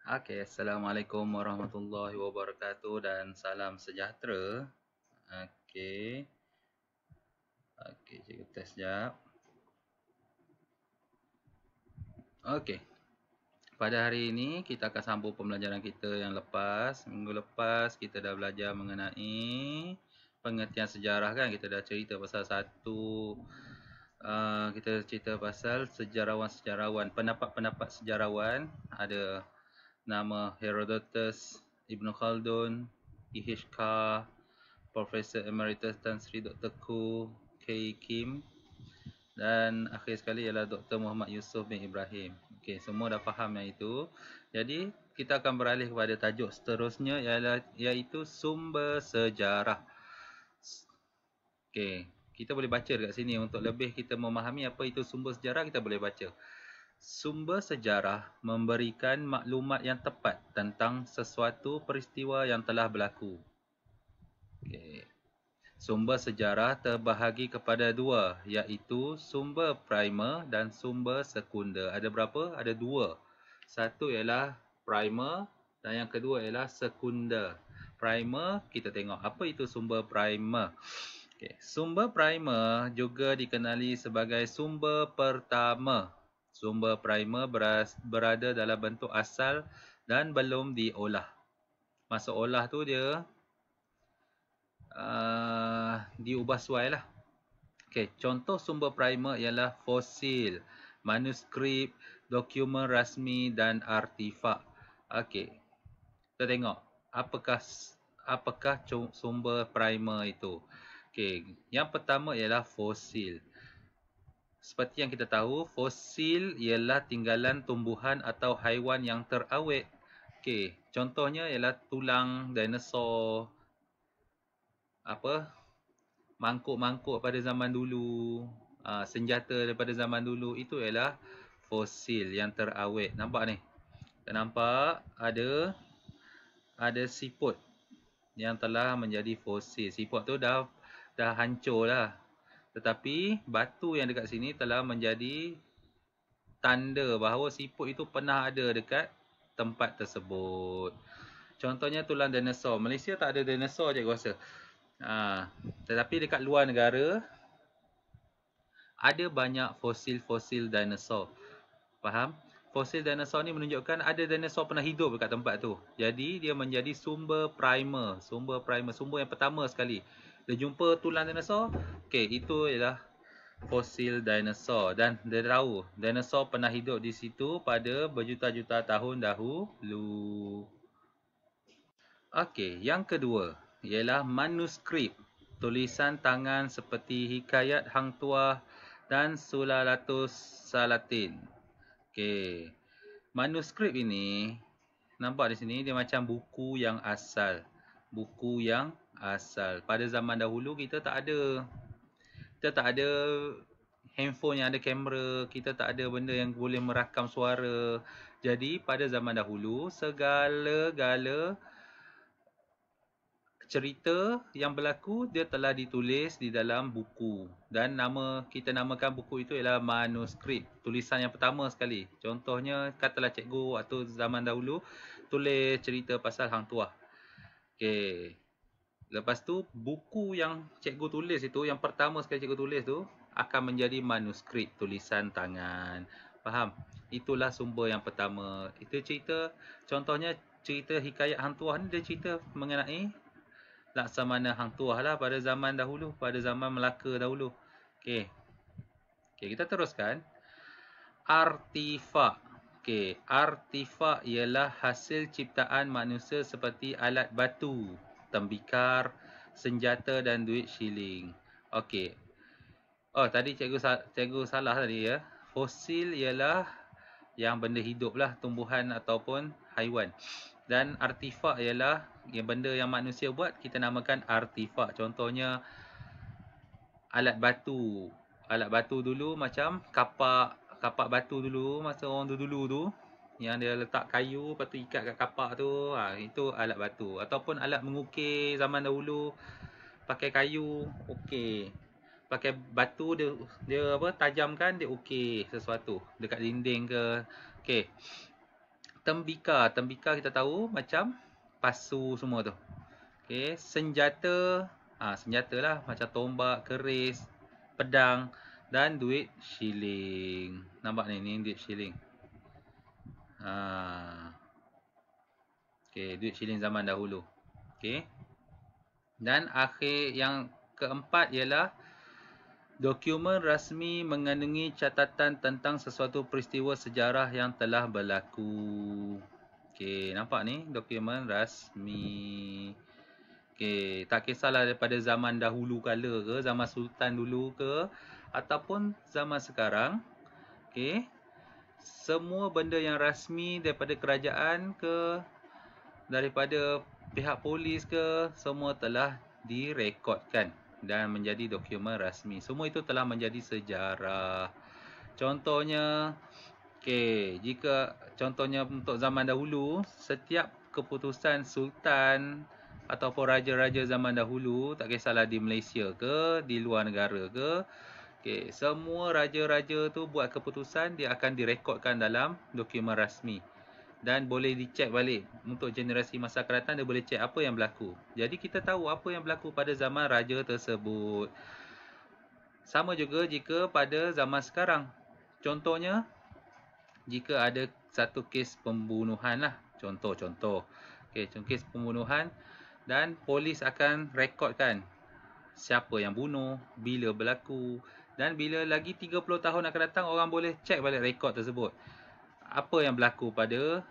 Okey, Assalamualaikum warahmatullahi wabarakatuh dan salam sejahtera. Okey. Okey, cikgu test sekejap. Okey. Pada hari ini kita akan sambung pembelajaran kita yang lepas. Minggu lepas kita dah belajar mengenai pengertian sejarah kan. Kita dah cerita pasal kita cerita pasal sejarawan-sejarawan, pendapat-pendapat sejarawan. Ada nama Herodotus, Ibn Khaldun, E.H. Carr, Profesor Emeritus Tan Sri Dr. Koo K. Kim, dan akhir sekali ialah Dr. Muhammad Yusof bin Ibrahim. Okey, semua dah faham yang itu. Jadi, kita akan beralih kepada tajuk seterusnya iaitu sumber sejarah. Okey, kita boleh baca dekat sini untuk lebih kita memahami apa itu sumber sejarah, kita boleh baca. Sumber sejarah memberikan maklumat yang tepat tentang sesuatu peristiwa yang telah berlaku. Okey. Sumber sejarah terbahagi kepada dua, iaitu sumber primer dan sumber sekunder. Ada berapa? Ada dua. Satu ialah primer dan yang kedua ialah sekunder. Primer, kita tengok apa itu sumber primer. Okay. Sumber primer juga dikenali sebagai sumber pertama. Sumber primer berada dalam bentuk asal dan belum diolah. Masa olah tu dia diubah suai lah. Okay, contoh sumber primer ialah fosil, manuskrip, dokumen rasmi dan artifak. Okay, kita tengok apakah sumber primer itu. Okay, yang pertama ialah fosil. Seperti yang kita tahu, fosil ialah tinggalan tumbuhan atau haiwan yang terawet. Okay, contohnya ialah tulang dinosaur, mangkuk-mangkuk pada zaman dulu, senjata daripada zaman dulu, itu ialah fosil yang terawet. Nampak ni? Kita nampak ada siput yang telah menjadi fosil. Siput tu dah hancur lah. Tetapi batu yang dekat sini telah menjadi tanda bahawa siput itu pernah ada dekat tempat tersebut. Contohnya tulang dinosaur. Malaysia tak ada dinosaur, cikgu rasa. Tetapi dekat luar negara ada banyak fosil-fosil dinosaur. Faham? Fosil dinosaur ni menunjukkan ada dinosaur pernah hidup dekat tempat tu. Jadi dia menjadi sumber primer, sumber yang pertama sekali. Dia jumpa tulang dinosaur, okey, itu ialah fosil dinosaur dan dia tahu dinosaur pernah hidup di situ pada berjuta-juta tahun dahulu. Okey, yang kedua ialah manuskrip, tulisan tangan seperti hikayat Hang Tuah dan Sulalatus Salatin. Okey. Manuskrip ini nampak di sini dia macam buku yang asal. Buku yang asal. Pada zaman dahulu kita tak ada handphone yang ada kamera, kita tak ada benda yang boleh merakam suara. Jadi pada zaman dahulu segala-gala cerita yang berlaku dia telah ditulis di dalam buku dan kita namakan buku itu ialah manuskrip, tulisan yang pertama sekali. Contohnya katalah cikgu waktu zaman dahulu tulis cerita pasal Hang Tuah. Okey. Lepas tu buku yang cikgu tulis itu, yang pertama sekali cikgu tulis tu akan menjadi manuskrip, tulisan tangan. Faham? Itulah sumber yang pertama. Itu cerita, contohnya cerita hikayat Hang Tuah ni dia cerita mengenai Laksamana Hang Tuah lah pada zaman dahulu, pada zaman Melaka dahulu. Okey. Okey, kita teruskan. Artifak. Okey, artifak ialah hasil ciptaan manusia seperti alat batu, tembikar, senjata dan duit shilling. Okey. Oh, tadi cikgu salah tadi ya. Fosil ialah yang benda hidup lah, tumbuhan ataupun haiwan. Dan artifak ialah benda yang manusia buat, kita namakan artifak. Contohnya alat batu. Alat batu dulu macam kapak batu dulu masa orang dulu tu, yang dia letak kayu lepas tu ikat kat kapak tu, itu alat batu. Ataupun alat mengukir zaman dahulu pakai kayu, okey. Pakai batu dia tajamkan, dia ukir sesuatu dekat dinding ke. Okey. Tembika. Tembika kita tahu macam pasu semua tu. Okey, senjata. Senjata lah macam tombak, keris, pedang dan duit shilling. Nampak ni duit shilling. Okey, duit shilling zaman dahulu. Okey. Dan akhir yang keempat ialah dokumen rasmi mengandungi catatan tentang sesuatu peristiwa sejarah yang telah berlaku. Okey, nampak ni dokumen rasmi. Okey, tak kisahlah daripada zaman dahulu kala ke, zaman sultan dulu ke ataupun zaman sekarang. Okey. Semua benda yang rasmi daripada kerajaan ke, daripada pihak polis ke, semua telah direkodkan dan menjadi dokumen rasmi. Semua itu telah menjadi sejarah. Contohnya, jika contohnya untuk zaman dahulu, setiap keputusan sultan ataupun raja-raja zaman dahulu, tak kisahlah di Malaysia ke, di luar negara ke, semua raja-raja tu buat keputusan, dia akan direkodkan dalam dokumen rasmi. Dan boleh dicek balik. Untuk generasi masa akan datang, dia boleh cek apa yang berlaku. Jadi kita tahu apa yang berlaku pada zaman raja tersebut. Sama juga jika pada zaman sekarang. Contohnya, jika ada satu kes pembunuhan lah. Contoh. Kes pembunuhan dan polis akan rekodkan siapa yang bunuh, bila berlaku. Dan bila lagi 30 tahun akan datang, orang boleh cek balik rekod tersebut. Apa yang berlaku pada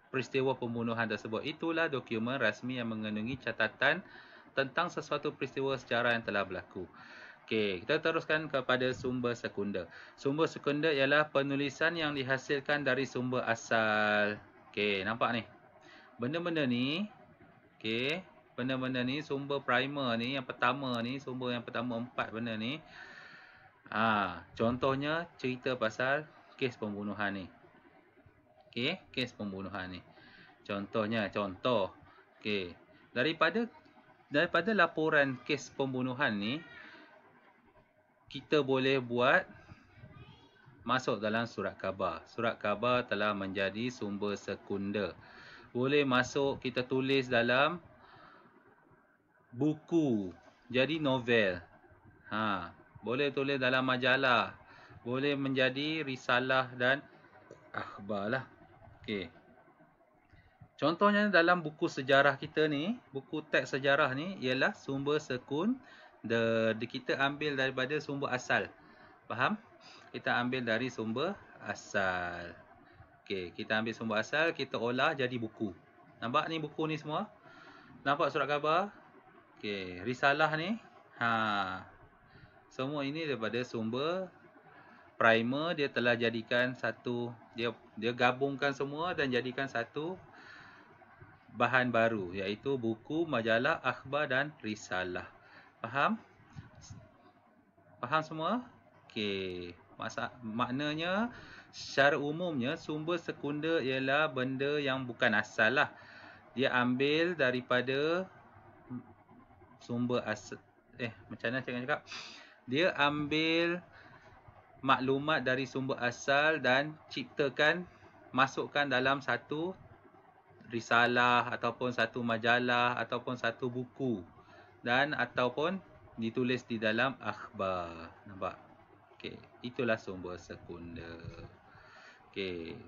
peristiwa pembunuhan tersebut. Itulah dokumen rasmi yang mengandungi catatan tentang sesuatu peristiwa sejarah yang telah berlaku. Okey, kita teruskan kepada sumber sekunder. Sumber sekunder ialah penulisan yang dihasilkan dari sumber asal. Okey, nampak ni. Benda-benda ni, benda-benda ni, sumber primer ni, yang pertama ni, sumber yang pertama 4 benda ni. Contohnya cerita pasal kes pembunuhan ni. Kes pembunuhan ni. Contoh. Daripada laporan kes pembunuhan ni, kita boleh buat masuk dalam surat khabar. Surat khabar telah menjadi sumber sekunder. Boleh masuk kita tulis dalam buku, jadi novel. Boleh tulis dalam majalah. Boleh menjadi risalah dan akhbar lah. Contohnya dalam buku sejarah kita ni, buku teks sejarah ni ialah sumber sekunder. Kita ambil daripada sumber asal. Faham? Kita ambil dari sumber asal. Kita ambil sumber asal, kita olah jadi buku. Nampak ni buku ni semua? Nampak surat khabar? Risalah ni. Semua ini daripada sumber primer, dia telah jadikan satu, dia gabungkan semua dan jadikan satu bahan baru, iaitu buku, majalah, akhbar dan risalah. Faham? Faham semua? Maknanya secara umumnya sumber sekunder ialah benda yang bukan asal lah. Dia ambil daripada sumber asal. Macam mana saya cakap? Dia ambil maklumat dari sumber asal dan ciptakan, masukkan dalam satu risalah ataupun satu majalah ataupun satu buku, dan ataupun ditulis di dalam akhbar. Nampak? Itulah sumber sekunder.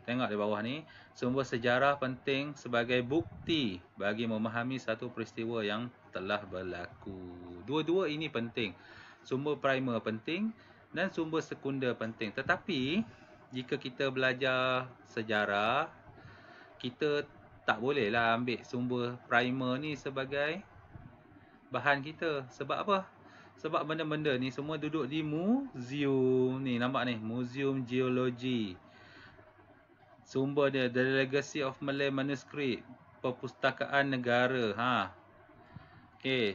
Tengok di bawah ni. Sumber sejarah penting sebagai bukti bagi memahami satu peristiwa yang telah berlaku. Dua-dua ini penting. Sumber primer penting dan sumber sekunder penting. Tetapi jika kita belajar sejarah, kita tak bolehlah ambil sumber primer ni sebagai bahan kita. Sebab apa? Sebab benda-benda ni semua duduk di muzium ni. Nampak ni? Muzium Geologi. Sumber dia, The Legacy of Malay Manuscript, Perpustakaan Negara.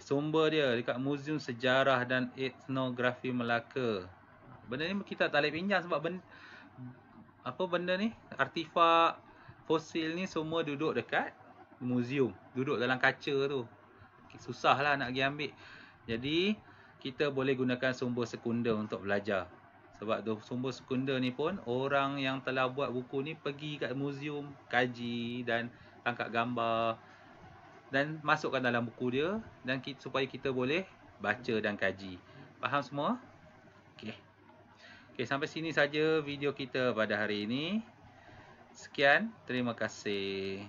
Sumber dia dekat Muzium Sejarah dan Etnografi Melaka. Benda ni kita tak boleh pinjam sebab benda ni, artifak fosil ni semua duduk dekat muzium, duduk dalam kaca tu. Susahlah nak pergi ambil. Jadi kita boleh gunakan sumber sekunder untuk belajar. Sebab sumber sekunder ni pun orang yang telah buat buku ni pergi kat museum, kaji dan tangkap gambar dan masukkan dalam buku dia dan supaya kita boleh baca dan kaji. Faham semua? Okey. Okey, sampai sini saja video kita pada hari ini. Sekian, terima kasih.